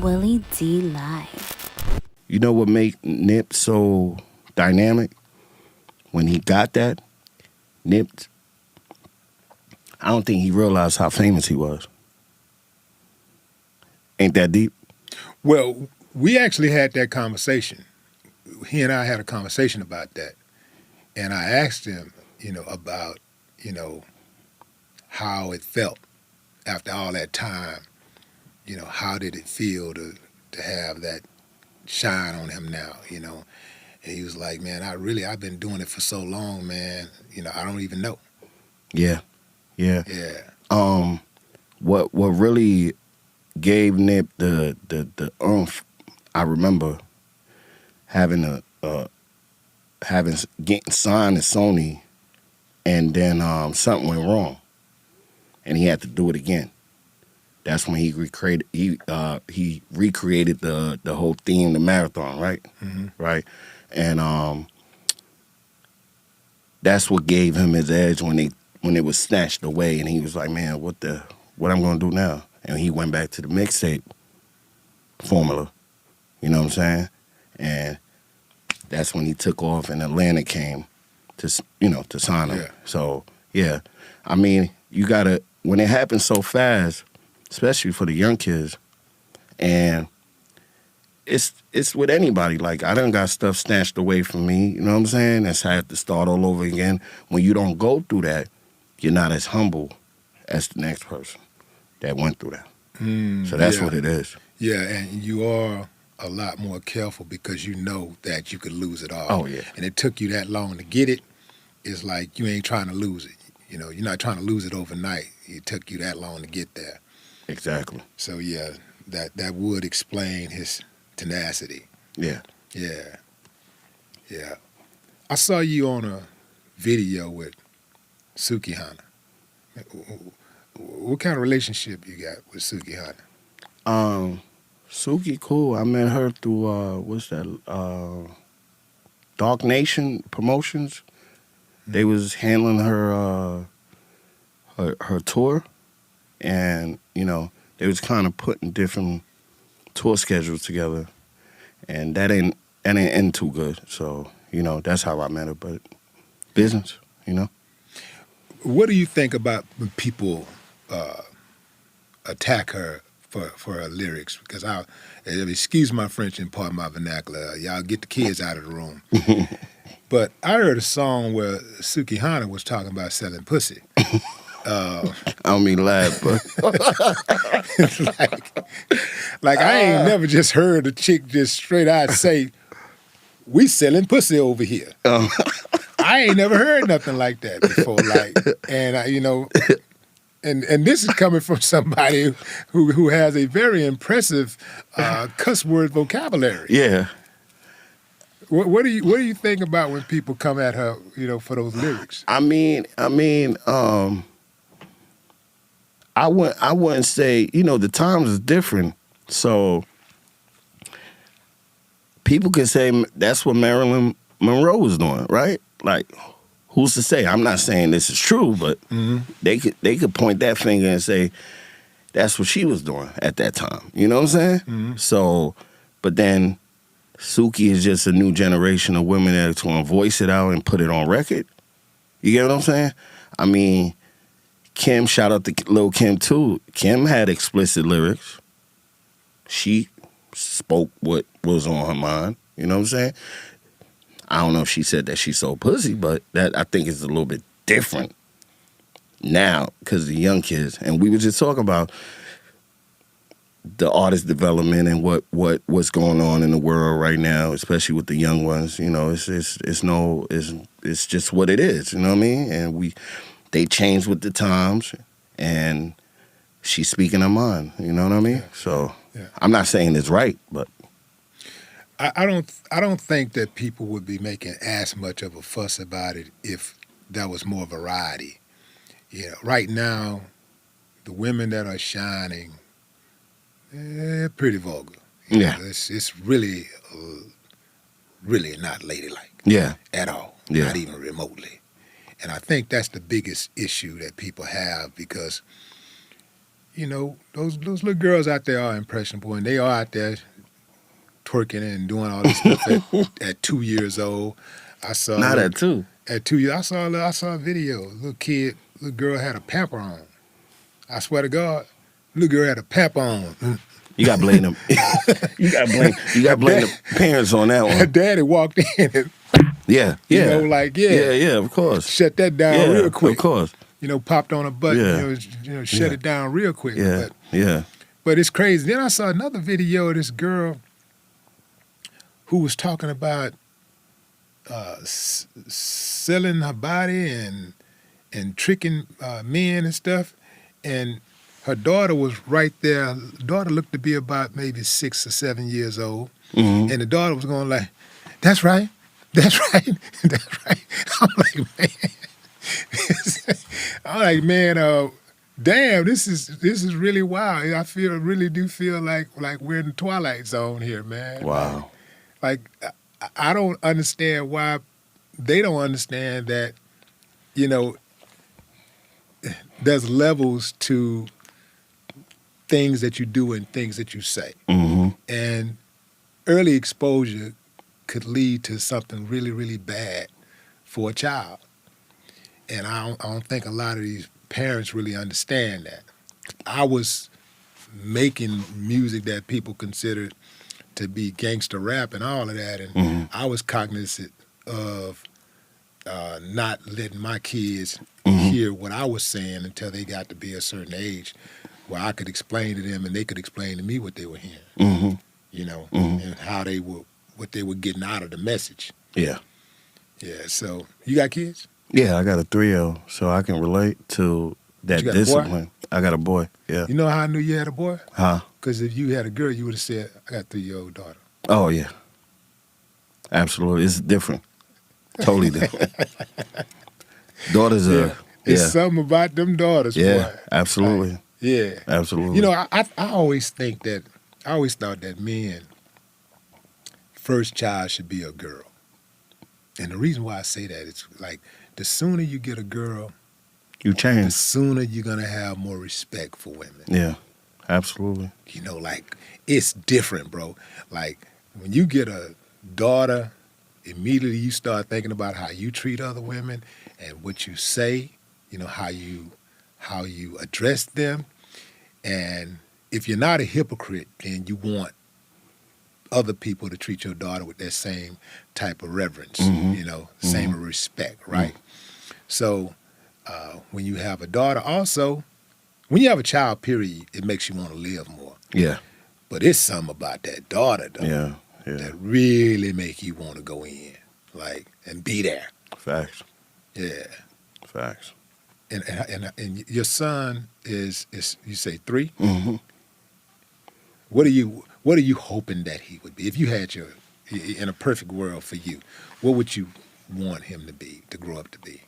Willie D Live. You know what made Nip so dynamic? When he got that, Nip, I don't think he realized how famous he was. Ain't that deep? Well, we actually had that conversation. He and I had a conversation about that. And I asked him, about, how it felt after all that time. How did it feel to have that shine on him now, And he was like, man, I've been doing it for so long, man. I don't even know. Yeah. Yeah. What really gave Nip the oomph, I remember getting signed to Sony, and then something went wrong, and he had to do it again. That's when he recreated the whole theme, the marathon, right? Mm-hmm. Right, and that's what gave him his edge when it was snatched away, and he was like, man, what I'm gonna do now? And he went back to the mixtape formula, you know what I'm saying? And that's when he took off, and Atlanta came to sign him. Yeah. So yeah, I mean, you gotta, when it happens so fast, especially for the young kids, and it's with anybody. Like, I done got stuff snatched away from me, you know what I'm saying? That's I have to start all over again. When you don't go through that, you're not as humble as the next person that went through that. So that's what it is. Yeah, and you are a lot more careful because you know that you could lose it all. Oh, yeah. And it took you that long to get it. It's like you ain't trying to lose it. You're not trying to lose it overnight. It took you that long to get there. Exactly. So yeah, that would explain his tenacity. Yeah. Yeah. Yeah. I saw you on a video with Sukihana. What kind of relationship you got with Sukihana? Suki, cool. I met her through what's that? Dogg Nation Promotions. They was handling her tour, and they was kind of putting different tour schedules together, and that ain't end too good. So that's how I met her. But business, What do you think about when people attack her for her lyrics? Because excuse my French and pardon my vernacular. Y'all get the kids out of the room. But I heard a song where Sukihana was talking about selling pussy. I don't mean to laugh, but like I ain't never just heard a chick just straight out say, "We selling pussy over here." I ain't never heard nothing like that before. And this is coming from somebody who has a very impressive cuss word vocabulary. yeah. What do you think about when people come at her, for those lyrics? I wouldn't say, the times is different. So people could say that's what Marilyn Monroe was doing, right? Like, who's to say? I'm not saying this is true, but they could point that finger and say that's what she was doing at that time. You know what I'm saying? Mm-hmm. So, but then Suki is just a new generation of women that's going to voice it out and put it on record. You get what I'm saying? I mean, Kim, shout out to Lil' Kim too. Kim had explicit lyrics. She spoke what was on her mind. You know what I'm saying? I don't know if she said that she sold pussy, but that I think is a little bit different now because the young kids. And we were just talking about the artist development and what's going on in the world right now, especially with the young ones. It's just what it is. You know what I mean? And they change with the times, and she's speaking her mind. You know what I mean? Yeah. So yeah. I'm not saying it's right, but I don't think that people would be making as much of a fuss about it if there was more variety. Right now, the women that are shining, they're pretty vulgar. Yeah. It's really, really not ladylike. Yeah. At all. Yeah. Not even remotely. And I think that's the biggest issue that people have because you know, those little girls out there are impressionable, and they are out there twerking and doing all this stuff at 2 years old. I saw Not at 2. At 2 years, I saw a video. Little girl had a pamper on. I swear to God, little girl had a pamper on. You got to blame them. you got to blame the parents on that Her one. daddy walked in and, Yeah. you know, like, Yeah, of course. shut that down real quick. Of course. You know, popped on a button, Yeah. shut it down real quick. Yeah. But it's crazy. Then I saw another video of this girl who was talking about selling her body and tricking men and stuff. And her daughter was right there. The daughter looked to be about maybe 6 or 7 years old. Mm-hmm. And the daughter was going like, that's right, that's right, that's right. I'm like, man, damn, this is really wild. I really do feel like we're in the Twilight Zone here, man. Wow. Like I don't understand why they don't understand that, you know, there's levels to things that you do and things that you say. Mm-hmm. And early exposure could lead to something really, really bad for a child. And I don't think a lot of these parents really understand that. I was making music that people considered to be gangster rap and all of that, and I was cognizant of not letting my kids hear what I was saying until they got to be a certain age where I could explain to them and they could explain to me what they were hearing, you know, and what they were getting out of the message. Yeah. Yeah, so you got kids? Yeah, I got a 3-year-old, so I can relate to that You got a boy? discipline. I got a boy, yeah. You know how I knew you had a boy? Huh? Because if you had a girl, you would have said, I got a 3-year-old daughter. Oh, yeah. Absolutely. It's different. Totally different. Daughters are, It's something about them daughters, yeah, boy. absolutely. Like, yeah. Absolutely. You know, I always thought that men, first child should be a girl. And the reason why I say that is like the sooner you get a girl, you the change. sooner you're gonna have more respect for women. Yeah, absolutely. You know, like it's different, bro. Like when you get a daughter, immediately you start thinking about how you treat other women and what you say, you know, how you address them. And if you're not a hypocrite, then you want other people to treat your daughter with that same type of reverence, you know, same respect, right? So when you have a daughter, also, when you have a child, period, it makes you want to live more. Yeah. But it's something about that daughter, though, Yeah. that really make you want to go in, like, and be there. Facts. Yeah. Facts. And your son is you say 3? Mm-hmm. What are you hoping that he would be? If you had in a perfect world for you, what would you want him to grow up to be?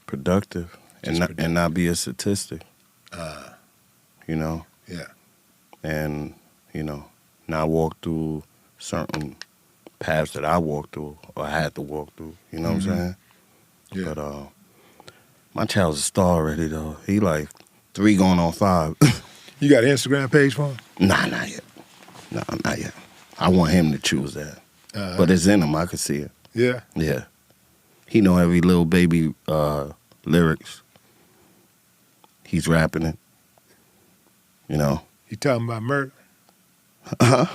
Productive. And not be a statistic. You know? Yeah. And, you know, not walk through certain paths that I walked through or had to walk through. You know what I'm saying? Yeah. But my child's a star already, though. He like 3 going on 5. You got an Instagram page for him? Nah, not yet. No, not yet. I want him to choose that. But it's in him. I can see it. Yeah. Yeah. He know every little baby lyrics. He's rapping it. You know. You talking about murder? Huh?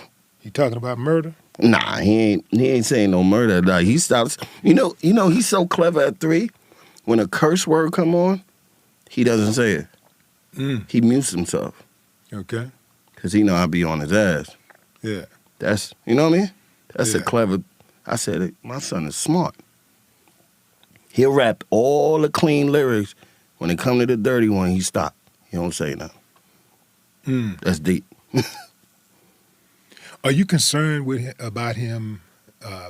You talking about murder? Nah, he ain't saying no murder. Like, he stops. You know, he's so clever at 3. When a curse word come on, he doesn't say it. He mutes himself. Okay. Because he know I be on his ass. Yeah. That's, you know what I mean? That's a Yeah. clever, I said it, my son is smart. He'll rap all the clean lyrics. When it come to the dirty one, he stop. He don't say nothing. That's deep. Are you concerned about him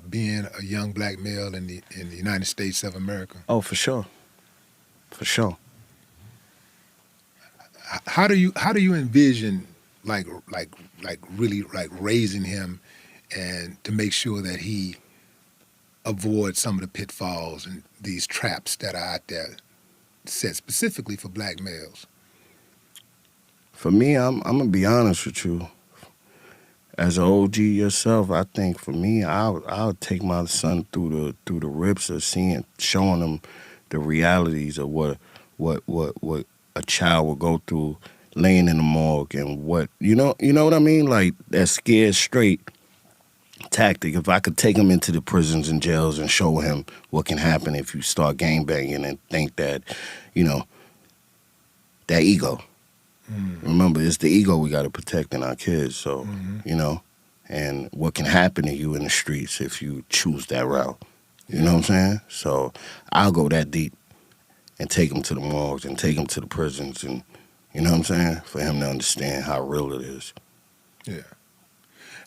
being a young black male in the United States of America? Oh, for sure. For sure. How do you envision like really like raising him and to make sure that he avoids some of the pitfalls and these traps that are out there set specifically for black males? For me, I'm gonna be honest with you. As an OG yourself, I think for me, I'll take my son through the rips of showing him the realities of what a child will go through laying in the morgue, and what you know what I mean, like that scared straight tactic. If I could take him into the prisons and jails and show him what can happen if you start gangbanging and think that, that ego. Remember, it's the ego we got to protect in our kids. So, and what can happen to you in the streets if you choose that route. You know what I'm saying? So I'll go that deep and take him to the morgues and take him to the prisons, and you know what I'm saying, for him to understand how real it is. Yeah.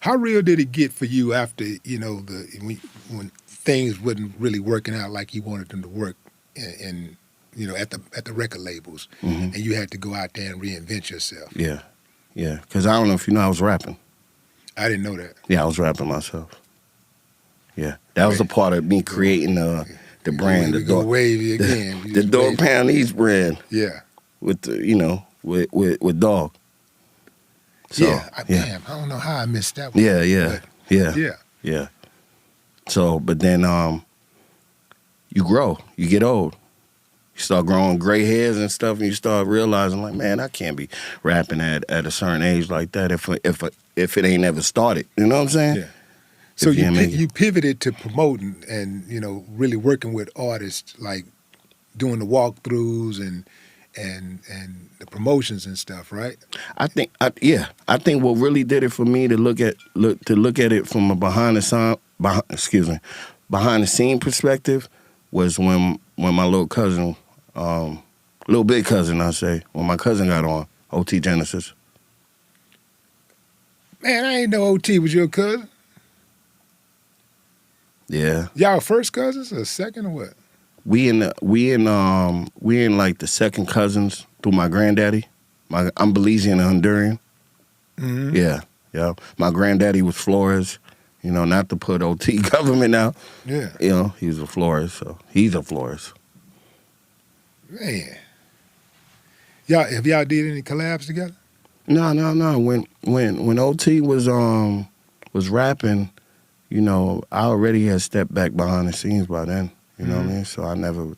How real did it get for you after when things wasn't really working out like you wanted them to work, and at the record labels, and you had to go out there and reinvent yourself? Yeah, because I don't know if you know, I was rapping. I didn't know that. Yeah, I was rapping myself. Yeah, that was a part of me creating the brand, the Dogg Wavy again. the Dogg Pound East brand. Yeah, with with Dogg. So, damn, I don't know how I missed that one. Yeah. So, but then you grow, you get old. You start growing gray hairs and stuff, and you start realizing, like, man, I can't be rapping at a certain age like that if it ain't ever started. You know what I'm saying? Yeah. So you pivoted to promoting and really working with artists, like doing the walkthroughs and the promotions and stuff, right? I think what really did it for me to look at it from a behind the scene perspective was when my little cousin, little big cousin, I say, when my cousin got on OT Genesis. Man, I ain't know OT was your cousin. Yeah. Y'all first cousins or second or what? We in like the second cousins through my granddaddy. I'm Belizean and Honduran. Mm-hmm. Yeah. My granddaddy was Flores. Not to put OT government out. Yeah. He was a Flores, so he's a Flores. Man. Have y'all did any collabs together? No. When OT was rapping, I already had stepped back behind the scenes by then. You know what I mean? So I never,